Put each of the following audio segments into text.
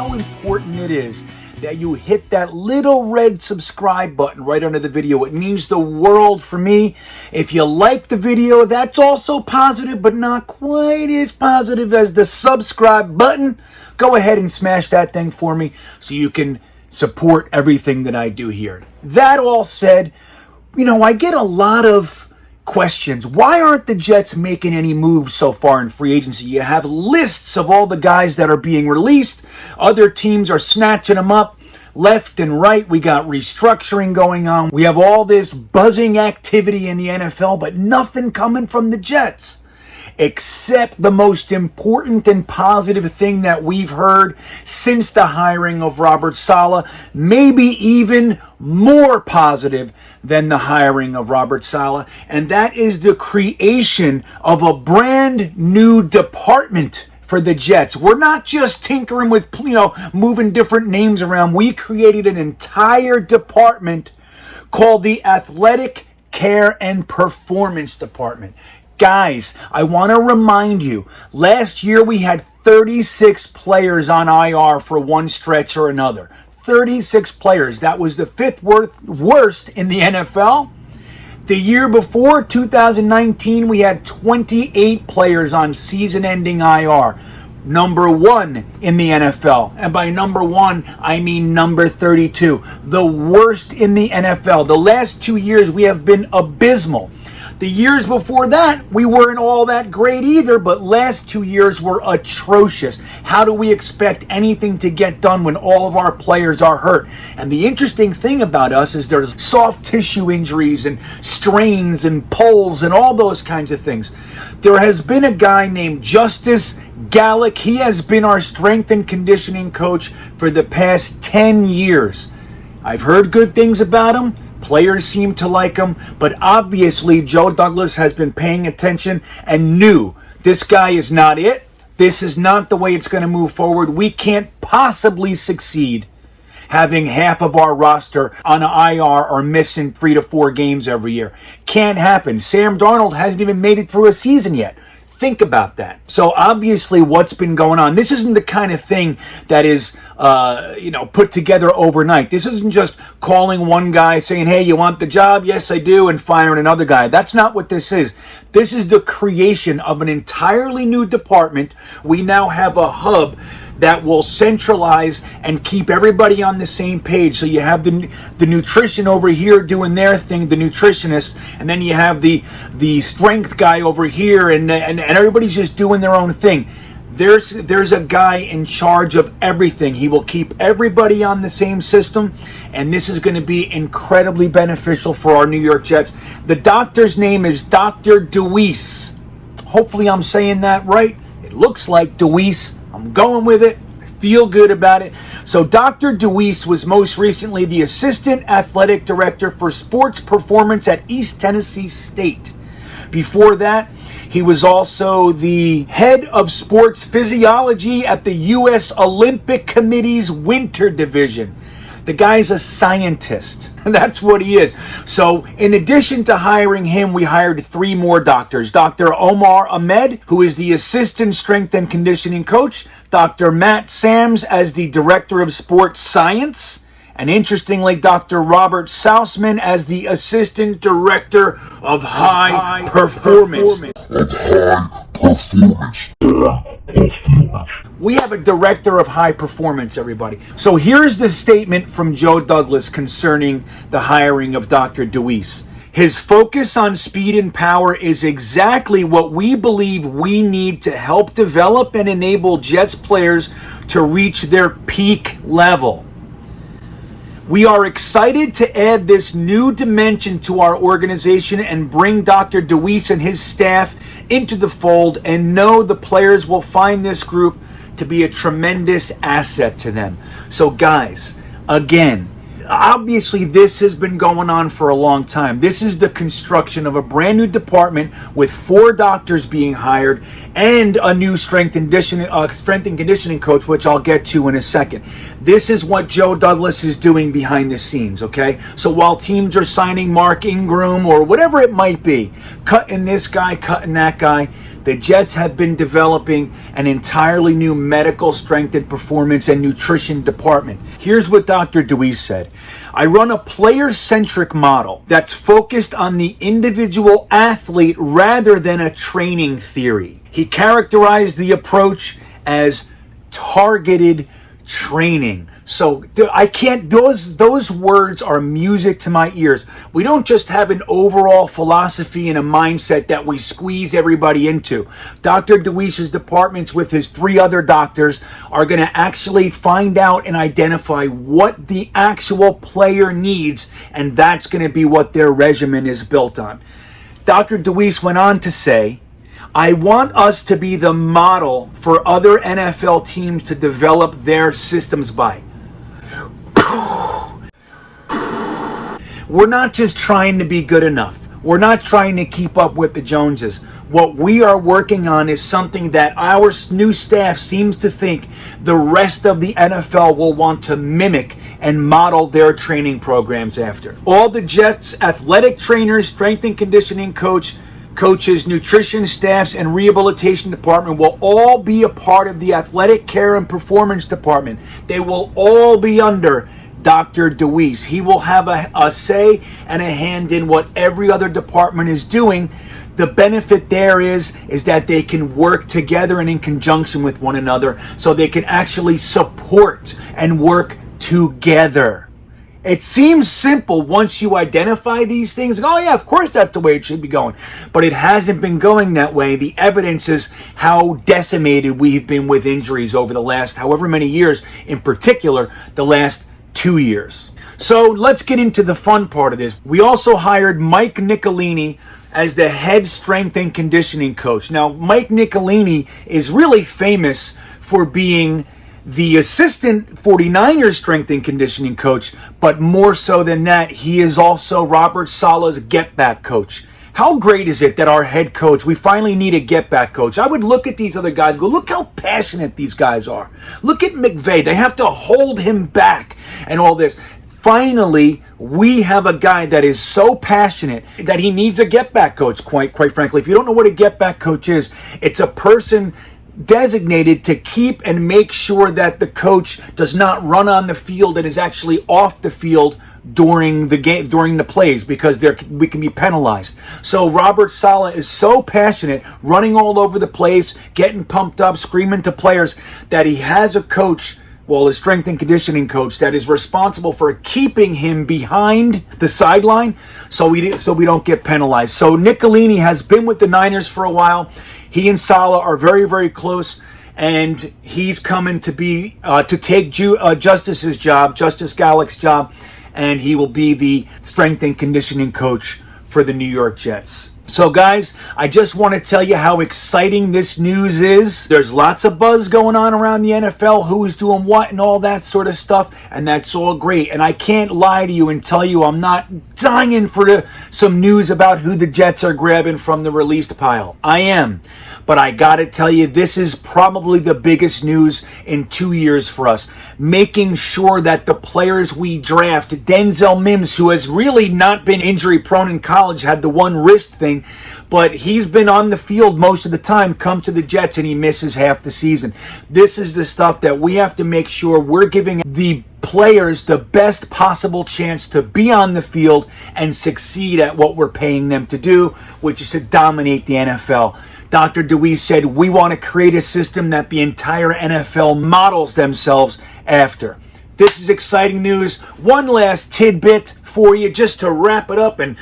how important it is that you hit that little red subscribe button right under the video. It means the world for me. If you like the video, that's also positive, but not quite as positive as the subscribe button. Go ahead and smash that thing for me so you can support everything that I do here. That all said, I get a lot of questions. Why aren't the Jets making any moves so far in free agency? You have lists of all the guys that are being released. Other teams are snatching them up left and right. We got restructuring going on. We have all this buzzing activity in the NFL, but nothing coming from the Jets. Except the most important and positive thing that we've heard since the hiring of Robert Saleh, maybe even more positive than the hiring of Robert Saleh, and that is the creation of a brand new department for the Jets. We're not just tinkering with, moving different names around. We created an entire department called the Athletic Care and Performance Department. Guys, I want to remind you, last year we had 36 players on IR for one stretch or another. 36 players. That was the fifth worst in the NFL. The year before, 2019, we had 28 players on season-ending IR. Number one in the NFL. And by number one, I mean number 32. The worst in the NFL. The last 2 years, we have been abysmal. The years before that, we weren't all that great either, but last 2 years were atrocious. How do we expect anything to get done when all of our players are hurt? And the interesting thing about us is there's soft tissue injuries and strains and pulls and all those kinds of things. There has been a guy named Justice Gallick. He has been our strength and conditioning coach for the past 10 years. I've heard good things about him. Players seem to like him, but obviously Joe Douglas has been paying attention and knew this guy is not it. This is not the way it's going to move forward. We can't possibly succeed having half of our roster on IR or missing 3 to 4 games every year. Can't happen. Sam Darnold hasn't even made it through a season yet. Think about that. So obviously what's been going on, this isn't the kind of thing that is, put together overnight. This isn't just calling one guy saying, hey, you want the job? Yes, I do. And firing another guy. That's not what this is. This is the creation of an entirely new department. We now have a hub that will centralize and keep everybody on the same page. So you have the nutrition over here doing their thing, the nutritionist, and then you have the strength guy over here, and everybody's just doing their own thing. There's a guy in charge of everything. He will keep everybody on the same system, and this is going to be incredibly beneficial for our New York Jets. The doctor's name is Dr. Deweese. Hopefully I'm saying that right. It looks like Deweese. I'm going with it. I feel good about it. So Dr. Deweese was most recently the Assistant Athletic Director for Sports Performance at East Tennessee State. Before that, he was also the head of sports physiology at the U.S. Olympic Committee's Winter Division. The guy's a scientist. That's what he is. So in addition to hiring him, we hired 3 more doctors. Dr. Omar Ahmed, who is the assistant strength and conditioning coach. Dr. Matt Sams as the director of sports science. And interestingly, Dr. Robert Saleh as the assistant director of high performance. We have a director of high performance, everybody. So here's the statement from Joe Douglas concerning the hiring of Dr. Deweese. His focus on speed and power is exactly what we believe we need to help develop and enable Jets players to reach their peak level. We are excited to add this new dimension to our organization and bring Dr. Deweese and his staff into the fold, and know the players will find this group to be a tremendous asset to them. So guys, again, obviously this has been going on for a long time. This is the construction of a brand new department with 4 doctors being hired and a new strength and conditioning coach, which I'll get to in a second. This is what Joe Douglas is doing behind the scenes, okay? So while teams are signing Mark Ingram or whatever it might be, cutting this guy, cutting that guy, the Jets have been developing an entirely new medical strength and performance and nutrition department. Here's what Dr. Deweese said. I run a player-centric model that's focused on the individual athlete rather than a training theory. He characterized the approach as targeted training. So I can't, those words are music to my ears. We don't just have an overall philosophy and a mindset that we squeeze everybody into. Dr. Deweese's departments with his 3 other doctors are going to actually find out and identify what the actual player needs, and that's going to be what their regimen is built on. Dr. Deweese went on to say, I want us to be the model for other NFL teams to develop their systems by. We're not just trying to be good enough. We're not trying to keep up with the Joneses. What we are working on is something that our new staff seems to think the rest of the NFL will want to mimic and model their training programs after. All the Jets athletic trainers, strength and conditioning coaches, nutrition staffs, and rehabilitation department will all be a part of the athletic care and performance department. They will all be under Dr. Deweese. He will have a say and a hand in what every other department is doing. The benefit there is that they can work together and in conjunction with one another so they can actually support and work together. It seems simple once you identify these things. Oh yeah, of course that's the way it should be going. But it hasn't been going that way. The evidence is how decimated we've been with injuries over the last however many years, in particular the last 2 years. So let's get into the fun part of this. We also hired Mike Nicolini as the head strength and conditioning coach. Now, Mike Nicolini is really famous for being the assistant 49ers strength and conditioning coach, but more so than that, he is also Robert Saleh's get-back coach. How great is it that our head coach, we finally need a get-back coach. I would look at these other guys and go, look how passionate these guys are. Look at McVay. They have to hold him back and all this. Finally, we have a guy that is so passionate that he needs a get-back coach, quite frankly. If you don't know what a get-back coach is, it's a person designated to keep and make sure that the coach does not run on the field and is actually off the field during the game, during the plays, because we can be penalized. So Robert Saleh is so passionate, running all over the place, getting pumped up, screaming to players, that he has a coach, well, a strength and conditioning coach, that is responsible for keeping him behind the sideline so we don't get penalized. So Nicolini has been with the Niners for a while. He and Saleh are very, very close, and he's coming to be to take Justice Gallick's job, and he will be the strength and conditioning coach for the New York Jets. So guys, I just want to tell you how exciting this news is. There's lots of buzz going on around the NFL, who's doing what and all that sort of stuff, and that's all great. And I can't lie to you and tell you I'm not dying for some news about who the Jets are grabbing from the released pile. I am. But I gotta tell you, this is probably the biggest news in 2 years for us. Making sure that the players we draft, Denzel Mims, who has really not been injury prone in college, had the one wrist thing, but he's been on the field most of the time, come to the Jets and he misses half the season. This is the stuff that we have to make sure we're giving the players the best possible chance to be on the field and succeed at what we're paying them to do, which is to dominate the NFL. Dr. Deweese said, we want to create a system that the entire NFL models themselves after. This is exciting news. One last tidbit for you, just to wrap it up and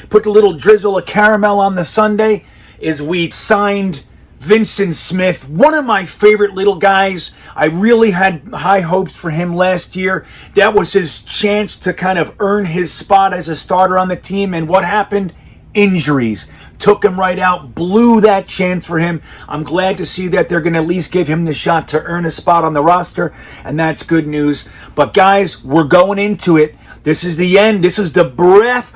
put a little drizzle of caramel on the sundae, is we signed Vincent Smith, one of my favorite little guys. I really had high hopes for him last year. That was his chance to kind of earn his spot as a starter on the team. And what happened? Injuries. took him right out, blew that chance for him. I'm glad to see that they're going to at least give him the shot to earn a spot on the roster, and that's good news. But guys, we're going into it. This is the end. This is the breath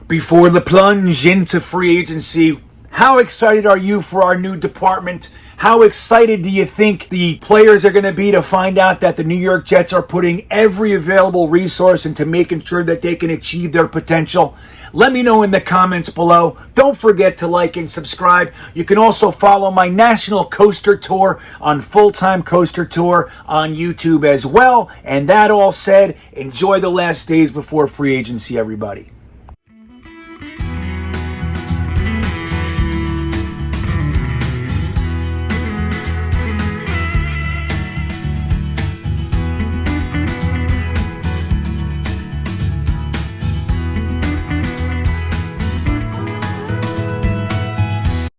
before the plunge into free agency. How excited are you for our new department? How excited do you think the players are going to be to find out that the New York Jets are putting every available resource into making sure that they can achieve their potential? Let me know in the comments below. Don't forget to like and subscribe. You can also follow my National Coaster Tour on Full-Time Coaster Tour on YouTube as well. And that all said, enjoy the last days before free agency, everybody.